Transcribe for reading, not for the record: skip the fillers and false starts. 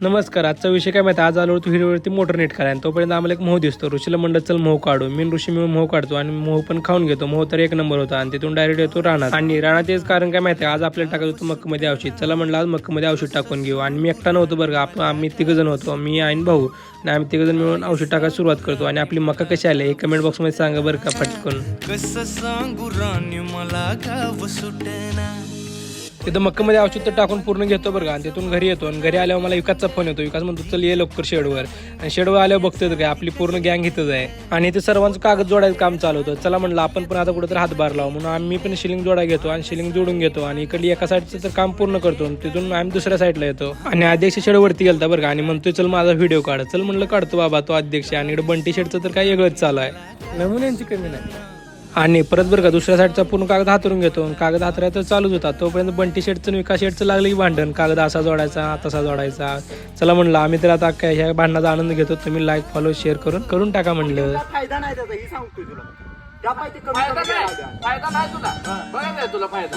नमस्कार. आजचा विषय काय माहिती, आज आलो होतो हिरवळती मोटर नीट करायला. तोपर्यंत आम्हाला एक मोह दिसतो. ऋषीला म्हणलं चल मोह काढू. मी आणि ऋषी मिळून मोह काढतो आणि मोह पण खाऊन घेतो. मोह तर एक नंबर होता आणि तिथून डायरेक्ट येतो रानात. आणि रानात याच कारण काय माहिती, आज आपल्याला टाकायचं होतं मक्कामध्ये औषध. चला म्हणलं आज मक्कामध्ये औषध टाकून घेऊ. आणि मी एकटा नव्हतो बरं का, आम्ही तिघजण होतो. मी आणि भाऊ आणि आम्ही तिघजण मिळून औषध टाकायला सुरुवात करतो. आणि आपली मक्का कशी आली हे कमेंट बॉक्समध्ये सांगा बरं का पटकन. कसं सांगू राणी मला गाव सुटेना. तिथं मक्कामध्ये औषध तर टाकून पूर्ण घेतो बरं का. आणि तिथून घरी येतो आणि घरी आल्यावर मला विकासचा फोन येतो. विकास म्हणतो चल ये लवकर शेडवर. आणि शेडवर आल्यावर बघतोय तर काय आपली पूर्ण गँग इथंच आहे. आणि इथे सर्वांचं कागद जोडायचं काम चालू होतं. चला म्हणलं आपण पण आता कुठेतरी हातभार लावू म्हणून आम्ही पण शिलिंग जोडा घेतो आणि शिलिंग जोडून घेतो. आणि इकडली एका साईडचं तर काम पूर्ण करतो. तिथून आम्ही दुसऱ्या साईडला येतो. आणि अध्यक्ष शेडवरती गेलता बरं का. आणि म्हणतोय चल माझा व्हिडिओ काढ. चल म्हणलं काढतो बाबा तो अध्यक्ष. आणि इकडे बंटी शेडचं तर काय वेगळंच चालू आहे. नमुन्यांची कमी नाही. आणि परत बरं का दुसऱ्या साईडचा पूर्ण कागद हातरून घेतो. कागद हातराय तर चालूच होता. तोपर्यंत बंटी शेडचं विकास शेडचं लागलं की भांडण. कागद असा जोडायचा तसा जोडायचा. चला म्हणलं आम्ही तर आता काय ह्या भांडणाचा आनंद घेतो. तुम्ही लाईक फॉलो शेअर करून टाका म्हणलं. फायदा नाही त्याचा ही सांगतोय तुला. त्या पाहिजे फायदा नाही तुला, बघा तुला फायदा.